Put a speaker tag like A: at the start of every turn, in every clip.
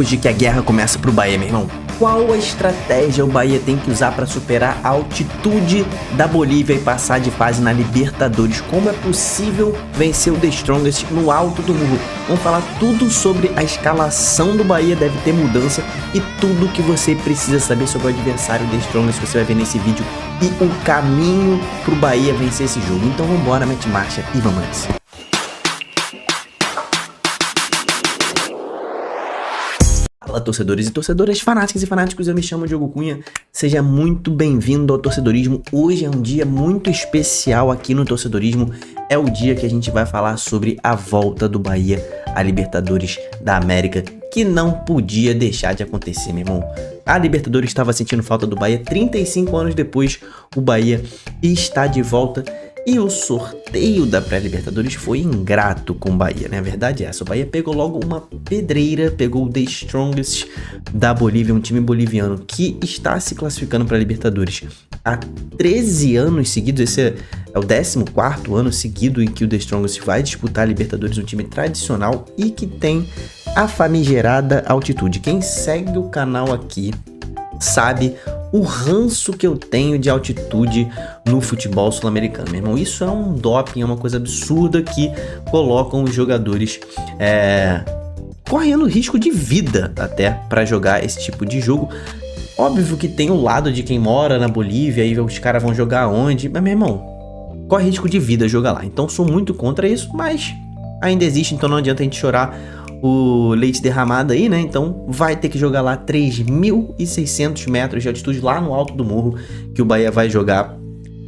A: Hoje que a guerra começa pro Bahia, meu irmão. Qual a estratégia o Bahia tem que usar para superar a altitude da Bolívia e passar de fase na Libertadores? Como é possível vencer o The Strongest no alto do muro? Vamos falar tudo sobre a escalação do Bahia, deve ter mudança e tudo que você precisa saber sobre o adversário The Strongest você vai ver nesse vídeo e o caminho pro Bahia vencer esse jogo. Então vambora, mete marcha e vamos nessa. Fala, torcedores e torcedoras, fanáticos e fanáticos, eu me chamo Diogo Cunha, seja muito bem-vindo ao Torcedorismo. Hoje é um dia muito especial aqui no Torcedorismo, é o dia que a gente vai falar sobre a volta do Bahia à Libertadores da América, que não podia deixar de acontecer, meu irmão. A Libertadores estava sentindo falta do Bahia, 35 anos depois o Bahia está de volta. E o sorteio da pré-Libertadores foi ingrato com o Bahia, né? A verdade é essa, o Bahia pegou logo uma pedreira, pegou o The Strongest da Bolívia, um time boliviano que está se classificando para a Libertadores há 13 anos seguidos. Esse é o 14º ano seguido em que o The Strongest vai disputar a Libertadores, um time tradicional e que tem a famigerada altitude. Quem segue o canal aqui sabe o ranço que eu tenho de altitude no futebol sul-americano, meu irmão. Isso é um doping, é uma coisa absurda que colocam os jogadores correndo risco de vida até para jogar esse tipo de jogo. Óbvio que tem o lado de quem mora na Bolívia e os caras vão jogar onde, mas meu irmão, corre risco de vida jogar lá. Então sou muito contra isso, mas ainda existe, então não adianta a gente chorar o leite derramado aí, né? Então vai ter que jogar lá 3.600 metros de altitude lá no alto do morro, que o Bahia vai jogar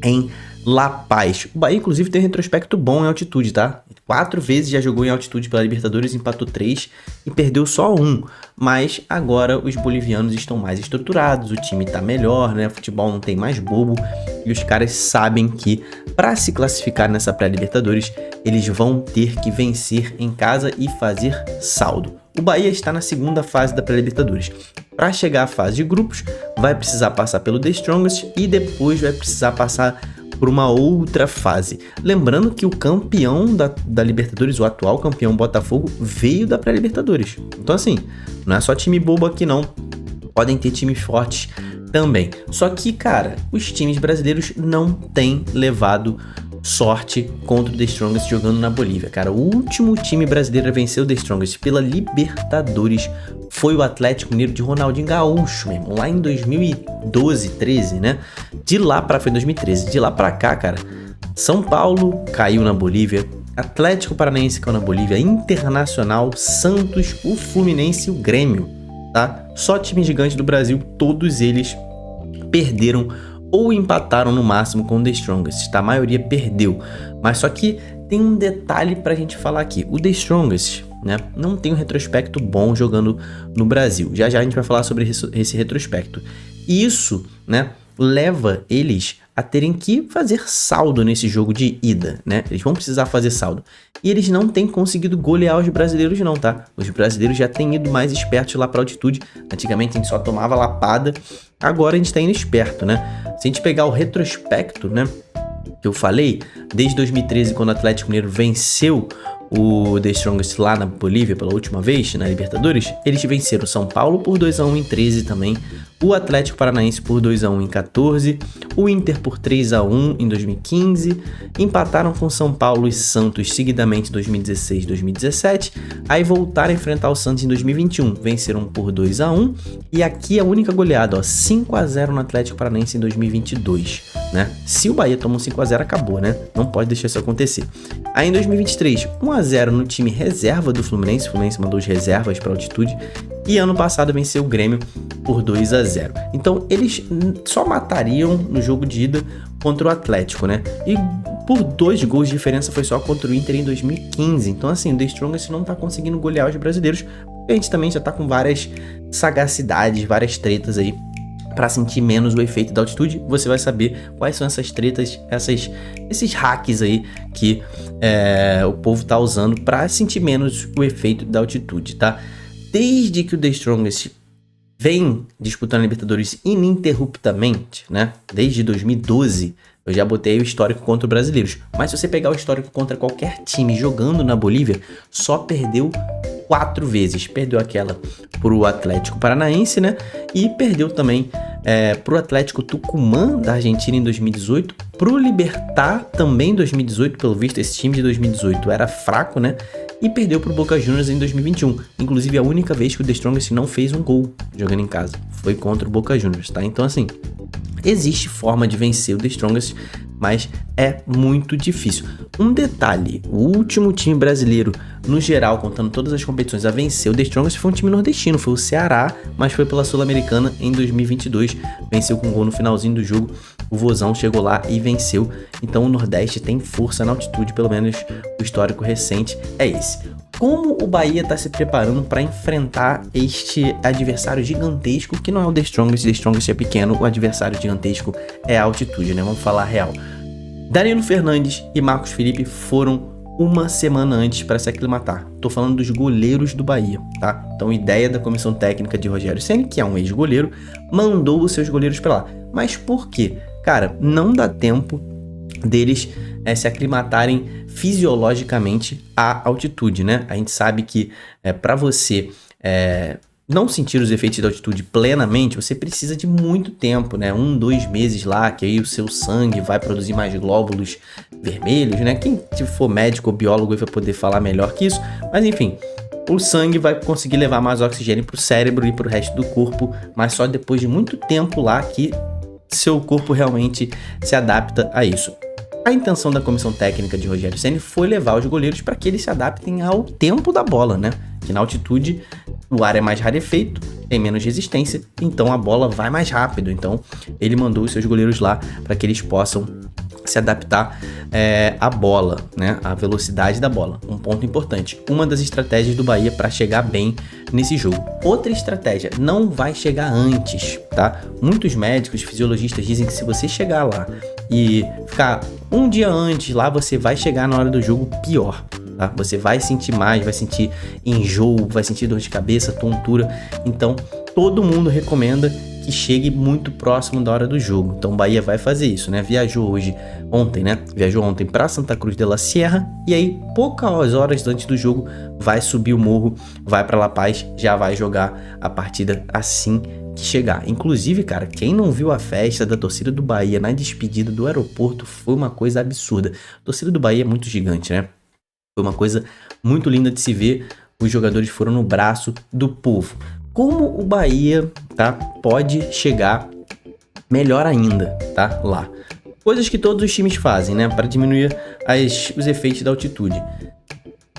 A: em La Paz. O Bahia, inclusive, tem um retrospecto bom em altitude, tá? 4 vezes já jogou em altitude pela Libertadores, empatou 3 e perdeu só 1. Mas agora os bolivianos estão mais estruturados, o time tá melhor, né? O futebol não tem mais bobo e os caras sabem que para se classificar nessa pré-Libertadores, eles vão ter que vencer em casa e fazer saldo. O Bahia está na segunda fase da pré-Libertadores. Para chegar à fase de grupos, vai precisar passar pelo The Strongest e depois vai precisar passar por uma outra fase. Lembrando que o campeão da Libertadores, o atual campeão Botafogo, veio da pré-Libertadores. Então assim, não é só time bobo aqui não, podem ter times fortes também. Só que, cara, os times brasileiros não têm levado sorte contra o The Strongest jogando na Bolívia, cara. O último time brasileiro a vencer o The Strongest pela Libertadores foi o Atlético Mineiro de Ronaldinho Gaúcho, meu irmão, lá em 2012, 13, né? De lá pra... foi 2013. De lá pra cá, cara, São Paulo caiu na Bolívia, Atlético Paranaense caiu na Bolívia, Internacional, Santos, o Fluminense e o Grêmio, tá? Só time gigante do Brasil, todos eles perderam ou empataram no máximo com o The Strongest, tá? A maioria perdeu. Mas só que tem um detalhe pra gente falar aqui. O The Strongest, né, não tem um retrospecto bom jogando no Brasil. Já já a gente vai falar sobre esse retrospecto. E isso, né, leva eles a terem que fazer saldo nesse jogo de ida, né? Eles vão precisar fazer saldo. E eles não têm conseguido golear os brasileiros não, tá? Os brasileiros já têm ido mais espertos lá pra altitude. Antigamente a gente só tomava lapada, agora a gente tá indo esperto, né? Se a gente pegar o retrospecto, né, que eu falei, desde 2013, quando o Atlético Mineiro venceu o The Strongest lá na Bolívia pela última vez, na Libertadores, eles venceram o São Paulo por 2-1 em 13 também, o Atlético Paranaense por 2-1 em 14, o Inter por 3-1 em 2015, empataram com São Paulo e Santos seguidamente em 2016 e 2017, aí voltaram a enfrentar o Santos em 2021, venceram por 2-1, e aqui a única goleada, ó, 5-0 no Atlético Paranaense em 2022, né? Se o Bahia toma um 5-0, acabou, né? Não pode deixar isso acontecer. Aí em 2023, 1-0 no time reserva do Fluminense, o Fluminense mandou os reservas para altitude, e ano passado venceu o Grêmio por 2-0. Então eles só matariam no jogo de ida contra o Atlético, né? E por 2 gols de diferença foi só contra o Inter em 2015. Então assim, o The Strongest não tá conseguindo golear os brasileiros, porque a gente também já tá com várias sagacidades, várias tretas aí. Para sentir menos o efeito da altitude, você vai saber quais são essas tretas, esses hacks aí que o povo tá usando para sentir menos o efeito da altitude, tá? Desde que o The Strongest vem disputando a Libertadores ininterruptamente, né? Desde 2012, Eu já botei o histórico contra brasileiros. Mas se você pegar o histórico contra qualquer time jogando na Bolívia, só perdeu 4 vezes. Perdeu aquela pro Atlético Paranaense, né? E perdeu também pro Atlético Tucumã da Argentina em 2018, pro Libertad também em 2018, pelo visto esse time de 2018 era fraco, né? E perdeu pro Boca Juniors em 2021. Inclusive a única vez que o The Strongest não fez um gol jogando em casa foi contra o Boca Juniors, tá? Então assim, existe forma de vencer o The Strongest, mas é muito difícil. Um detalhe, o último time brasileiro, no geral, contando todas as competições, a vencer o The Strongest foi um time nordestino, foi o Ceará, mas foi pela Sul-Americana em 2022, venceu com um gol no finalzinho do jogo, o Vozão chegou lá e venceu. Então o Nordeste tem força na altitude, pelo menos o histórico recente é esse. Como o Bahia está se preparando para enfrentar este adversário gigantesco, que não é o The Strongest é pequeno, o adversário gigantesco é a altitude, né? Vamos falar real. Danilo Fernandes e Marcos Felipe foram uma semana antes para se aclimatar. Tô falando dos goleiros do Bahia, tá? Então, a ideia da comissão técnica de Rogério Ceni, que é um ex-goleiro, mandou os seus goleiros para lá. Mas por quê? Cara, não dá tempo deles se aclimatarem fisiologicamente à altitude, né? A gente sabe que para você não sentir os efeitos da altitude plenamente, você precisa de muito tempo, né? 1, 2 meses lá, que aí o seu sangue vai produzir mais glóbulos vermelhos, né? Quem for médico ou biólogo vai poder falar melhor que isso, mas enfim, o sangue vai conseguir levar mais oxigênio para o cérebro e para o resto do corpo, mas só depois de muito tempo lá que seu corpo realmente se adapta a isso. A intenção da comissão técnica de Rogério Ceni foi levar os goleiros para que eles se adaptem ao tempo da bola, né? Que na altitude o ar é mais rarefeito, tem menos resistência, então a bola vai mais rápido. Então ele mandou os seus goleiros lá para que eles possam se adaptar à bola, né? À velocidade da bola. Um ponto importante. Uma das estratégias do Bahia para chegar bem nesse jogo. Outra estratégia, não vai chegar antes, tá? Muitos médicos, fisiologistas dizem que se você chegar lá e ficar um dia antes lá, você vai chegar na hora do jogo pior. Tá? Você vai sentir mais, vai sentir enjoo, vai sentir dor de cabeça, tontura. Então, todo mundo recomenda que chegue muito próximo da hora do jogo. Então, o Bahia vai fazer isso, né? Viajou ontem para Santa Cruz de la Sierra e aí, poucas horas antes do jogo, vai subir o morro, vai para La Paz, já vai jogar a partida assim que chegar. Inclusive, cara, quem não viu a festa da torcida do Bahia na despedida do aeroporto foi uma coisa absurda. A torcida do Bahia é muito gigante, né? Foi uma coisa muito linda de se ver. Os jogadores foram no braço do povo. Como o Bahia, tá, pode chegar melhor ainda, tá, lá. Coisas que todos os times fazem, né, para diminuir os efeitos da altitude.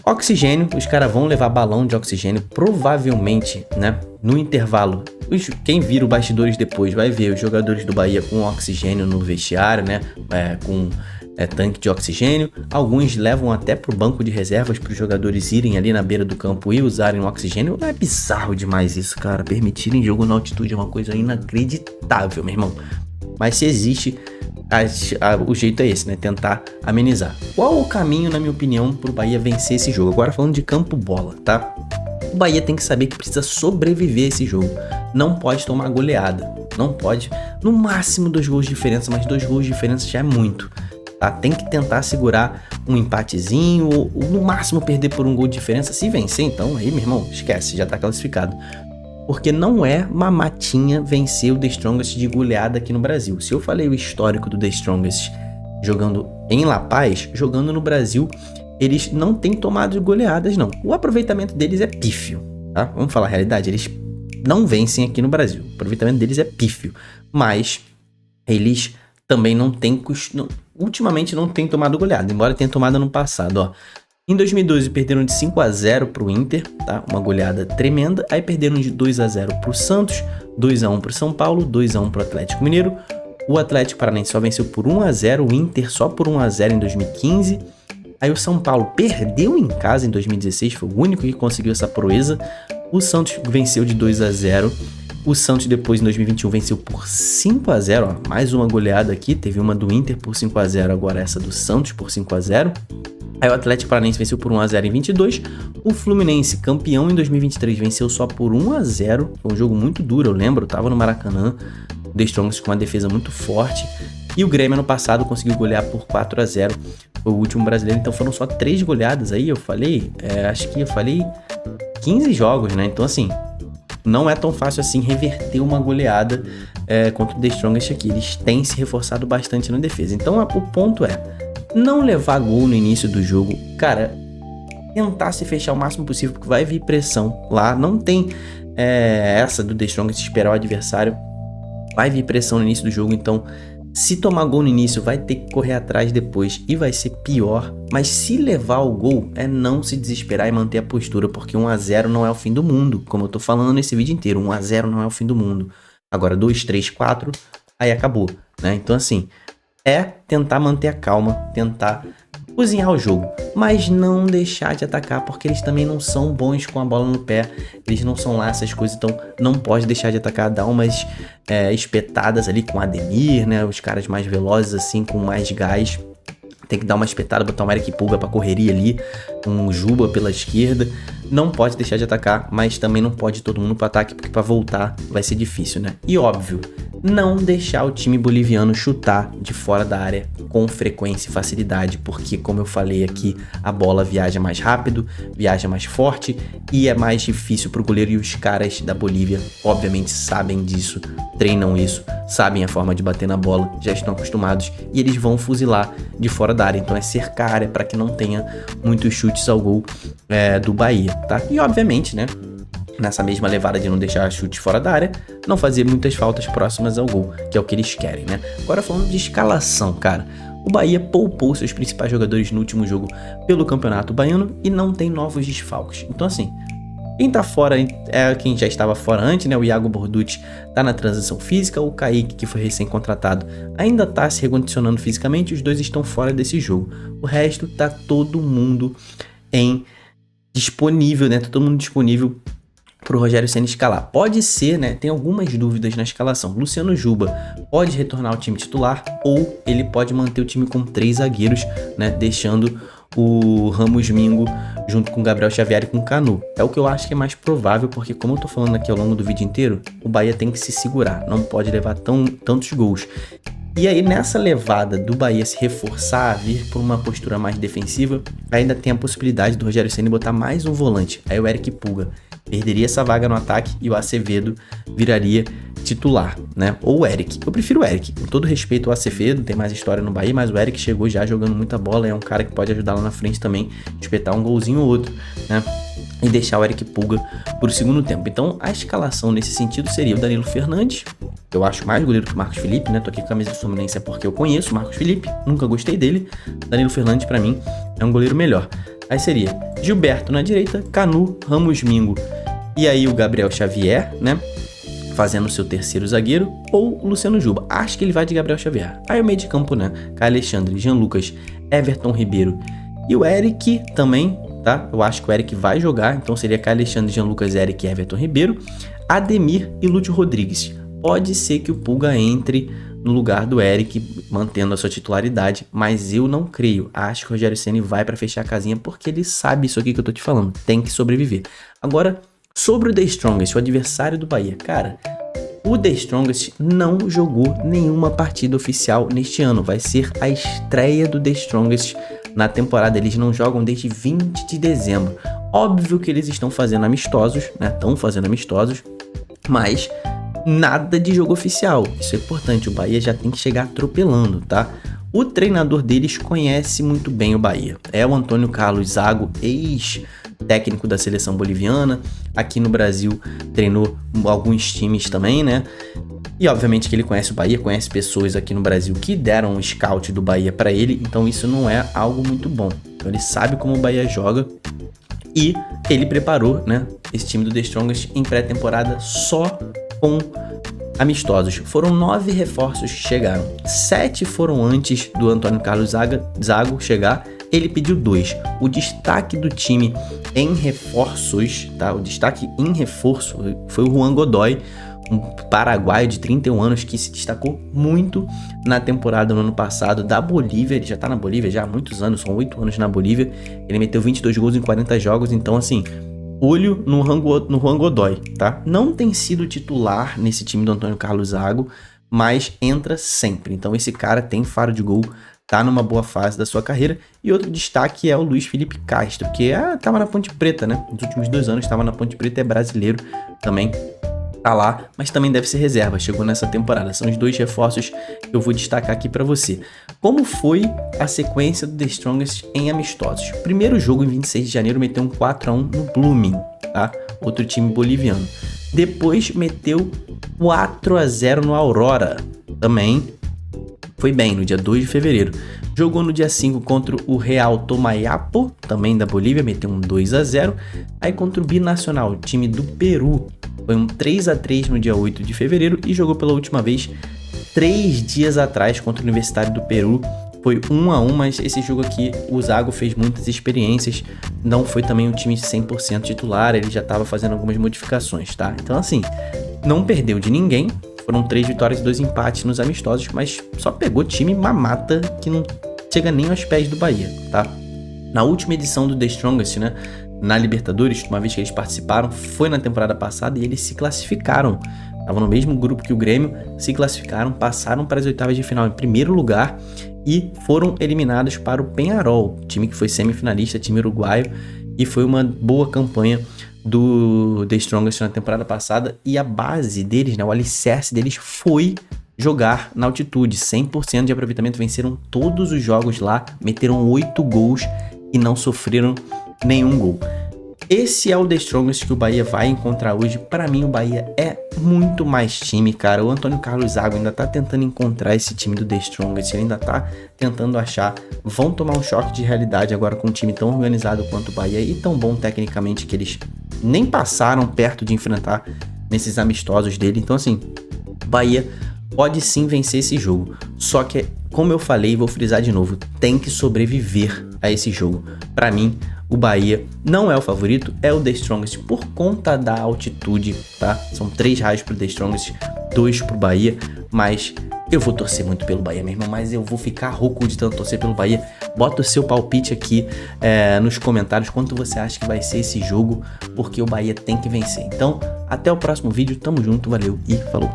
A: Oxigênio, os caras vão levar balão de oxigênio, provavelmente, né, no intervalo. Quem vira os bastidores depois vai ver os jogadores do Bahia com oxigênio no vestiário, né, com tanque de oxigênio. Alguns levam até pro banco de reservas para os jogadores irem ali na beira do campo e usarem o oxigênio. É bizarro demais isso, cara. Permitirem jogo na altitude é uma coisa inacreditável, meu irmão. Mas se existe, o jeito é esse, né? Tentar amenizar. Qual o caminho, na minha opinião, pro Bahia vencer esse jogo? Agora falando de campo bola, tá? O Bahia tem que saber que precisa sobreviver a esse jogo. Não pode tomar goleada. Não pode. No máximo 2 gols de diferença, mas 2 gols de diferença já é muito. Tá? Tem que tentar segurar um empatezinho ou no máximo perder por 1 gol de diferença. Se vencer, então, aí, meu irmão, esquece, já tá classificado. Porque não é mamatinha vencer o The Strongest de goleada aqui no Brasil. Se eu falei o histórico do The Strongest jogando em La Paz, jogando no Brasil, eles não têm tomado goleadas, não. O aproveitamento deles é pífio, tá? Vamos falar a realidade, eles não vencem aqui no Brasil. O aproveitamento deles é pífio. Mas eles também não têm... ultimamente não têm tomado goleada, embora tenha tomado no passado, ó. Em 2012 perderam de 5-0 pro Inter, tá? Uma goleada tremenda. Aí perderam de 2-0 pro Santos, 2-1 pro São Paulo, 2-1 pro Atlético Mineiro. O Atlético Paranaense só venceu por 1-0, o Inter só por 1-0 em 2015. Aí o São Paulo perdeu em casa em 2016, foi o único que conseguiu essa proeza. O Santos venceu de 2-0. O Santos depois em 2021 venceu por 5-0, ó, mais uma goleada aqui. Teve uma do Inter por 5-0, agora essa do Santos por 5-0. Aí o Atlético Paranaense venceu por 1-0 em 22. O Fluminense, campeão em 2023, venceu só por 1-0. Foi um jogo muito duro, eu lembro, eu tava no Maracanã. O The Strongest com uma defesa muito forte. E o Grêmio ano passado conseguiu golear por 4-0, foi o último brasileiro, então foram só 3 goleadas aí, eu falei, acho que eu falei 15 jogos, né? Então assim, não é tão fácil assim reverter uma goleada contra o The Strongest aqui. Eles têm se reforçado bastante na defesa. Então o ponto é não levar gol no início do jogo. Cara, tentar se fechar o máximo possível, porque vai vir pressão lá. Não tem essa do The Strongest esperar o adversário. Vai vir pressão no início do jogo, então se tomar gol no início, vai ter que correr atrás depois e vai ser pior. Mas se levar o gol, é não se desesperar e manter a postura, porque 1-0 não é o fim do mundo. Como eu tô falando nesse vídeo inteiro, 1-0 não é o fim do mundo. Agora 2, 3, 4, aí acabou, né? Então assim, tentar manter a calma, tentar cozinhar o jogo, mas não deixar de atacar, porque eles também não são bons com a bola no pé, eles não são lá essas coisas, então não pode deixar de atacar, dar umas espetadas ali com Ademir, né, os caras mais velozes assim, com mais gás, tem que dar uma espetada, botar um Eric Pulga pra correria ali, um Juba pela esquerda, não pode deixar de atacar, mas também não pode todo mundo pro ataque, porque pra voltar vai ser difícil, né? E óbvio, não deixar o time boliviano chutar de fora da área com frequência e facilidade, porque como eu falei aqui, a bola viaja mais rápido, viaja mais forte e é mais difícil pro goleiro, e os caras da Bolívia obviamente sabem disso, treinam isso, sabem a forma de bater na bola, já estão acostumados e eles vão fuzilar de fora da área, então é cercar a área para que não tenha muitos chutes ao gol do Bahia, tá? E obviamente, né, nessa mesma levada de não deixar chute fora da área, não fazer muitas faltas próximas ao gol, que é o que eles querem, né? Agora falando de escalação, cara, o Bahia poupou seus principais jogadores no último jogo pelo Campeonato Baiano e não tem novos desfalques. Então assim, quem tá fora é quem já estava fora antes, né? O Iago Borducci tá na transição física, o Kaique, que foi recém-contratado, ainda tá se recondicionando fisicamente, os dois estão fora desse jogo. O resto tá todo mundo disponível, né? Tá todo mundo disponível pro Rogério Ceni escalar. Pode ser, né? Tem algumas dúvidas na escalação. Luciano Juba pode retornar ao time titular ou ele pode manter o time com 3 zagueiros, né? Deixando o Ramos Mingo junto com o Gabriel Xavier e com o Canu. É o que eu acho que é mais provável, porque como eu tô falando aqui ao longo do vídeo inteiro, o Bahia tem que se segurar, não pode levar tantos gols. E aí nessa levada do Bahia se reforçar, vir por uma postura mais defensiva, ainda tem a possibilidade do Rogério Ceni botar mais um volante, aí o Eric Pulga perderia essa vaga no ataque e o Acevedo viraria titular, né? Ou o Eric. Eu prefiro o Eric. Com todo respeito ao Acevedo, tem mais história no Bahia, mas o Eric chegou já jogando muita bola, é um cara que pode ajudar lá na frente também, espetar um golzinho ou outro, né? E deixar o Eric Pulga pro segundo tempo. Então, a escalação nesse sentido seria o Danilo Fernandes. Eu acho mais goleiro que o Marcos Felipe, né? Tô aqui com a camisa do Fluminense porque eu conheço o Marcos Felipe, nunca gostei dele. Danilo Fernandes, pra mim, é um goleiro melhor. Aí seria Gilberto na direita, Canu, Ramos Mingo e aí o Gabriel Xavier, né? Fazendo o seu terceiro zagueiro, ou o Luciano Juba. Acho que ele vai de Gabriel Xavier. Aí o meio de campo, né? Caio Alexandre, Jean Lucas, Everton Ribeiro e o Eric também, tá? Eu acho que o Eric vai jogar, então seria Caio Alexandre, Jean Lucas, Eric e Everton Ribeiro, Ademir e Lúcio Rodrigues. Pode ser que o Pulga entre no lugar do Eric, mantendo a sua titularidade, mas eu não creio. Acho que o Rogério Ceni vai para fechar a casinha, porque ele sabe isso aqui que eu tô te falando, tem que sobreviver. Agora, sobre o The Strongest, o adversário do Bahia, cara, o The Strongest não jogou nenhuma partida oficial neste ano, vai ser a estreia do The Strongest na temporada, eles não jogam desde 20 de dezembro. Óbvio que eles estão fazendo amistosos, né, estão fazendo amistosos, mas nada de jogo oficial, isso é importante, o Bahia já tem que chegar atropelando, tá? O treinador deles conhece muito bem o Bahia, é o Antônio Carlos Zago, ex-técnico da seleção boliviana, aqui no Brasil treinou alguns times também, né? E obviamente que ele conhece o Bahia, conhece pessoas aqui no Brasil que deram um scout do Bahia para ele, então isso não é algo muito bom. Então ele sabe como o Bahia joga e ele preparou, né, esse time do The Strongest em pré-temporada só com amistosos. Foram 9 reforços que chegaram, 7 foram antes do Antônio Carlos Zago chegar, ele pediu 2. O destaque do time em reforços, tá? O destaque em reforço foi o Juan Godoy, um paraguaio de 31 anos que se destacou muito na temporada no ano passado da Bolívia. Ele já tá na Bolívia já há muitos anos, são 8 anos na Bolívia. Ele meteu 22 gols em 40 jogos, então assim, olho no Juan Godoy, tá? Não tem sido titular nesse time do Antônio Carlos Zago, mas entra sempre. Então esse cara tem faro de gol, tá numa boa fase da sua carreira. E outro destaque é o Luiz Felipe Castro, que tava na Ponte Preta, né? Nos últimos 2 anos estava na Ponte Preta, é brasileiro também. Tá lá, mas também deve ser reserva, chegou nessa temporada. São os 2 reforços que eu vou destacar aqui pra você. Como foi a sequência do The Strongest em amistosos? Primeiro jogo, em 26 de janeiro, meteu um 4-1 no Blooming, tá? Outro time boliviano. Depois meteu 4-0 no Aurora, também foi bem, no dia 2 de fevereiro. Jogou no dia 5 contra o Real Tomayapo, também da Bolívia, meteu um 2-0. Aí contra o Binacional, time do Peru, foi um 3-3 no dia 8 de fevereiro e jogou pela última vez 3 dias atrás contra o Universitário do Peru. Foi 1-1, mas esse jogo aqui o Zago fez muitas experiências, não foi também um time 100% titular, ele já estava fazendo algumas modificações, tá? Então assim, não perdeu de ninguém, foram 3 vitórias e 2 empates nos amistosos, mas só pegou time mamata que não chega nem aos pés do Bahia, tá? Na última edição do The Strongest, né, na Libertadores, uma vez que eles participaram, foi na temporada passada e eles se classificaram. Estavam no mesmo grupo que o Grêmio, se classificaram, passaram para as oitavas de final em primeiro lugar e foram eliminados para o Peñarol, time que foi semifinalista, time uruguaio, e foi uma boa campanha do The Strongest na temporada passada. E a base deles, né, o alicerce deles foi jogar na altitude, 100% de aproveitamento, venceram todos os jogos lá, meteram 8 gols e não sofreram nenhum gol. Esse é o The Strongest que o Bahia vai encontrar hoje. Para mim, o Bahia é muito mais time, cara. O Antônio Carlos Zago ainda tá tentando encontrar esse time do The Strongest, ele ainda tá tentando achar. Vão tomar um choque de realidade agora com um time tão organizado quanto o Bahia e tão bom tecnicamente que eles nem passaram perto de enfrentar nesses amistosos dele. Então, assim, o Bahia pode sim vencer esse jogo. Só que, como eu falei, vou frisar de novo, tem que sobreviver a esse jogo. Para mim, o Bahia não é o favorito, é o The Strongest por conta da altitude, tá? São 3 raios pro The Strongest, 2 pro Bahia, mas eu vou torcer muito pelo Bahia, meu irmão, mas eu vou ficar rouco de tanto torcer pelo Bahia. Bota o seu palpite aqui nos comentários, quanto você acha que vai ser esse jogo, porque o Bahia tem que vencer. Então, até o próximo vídeo, tamo junto, valeu e falou!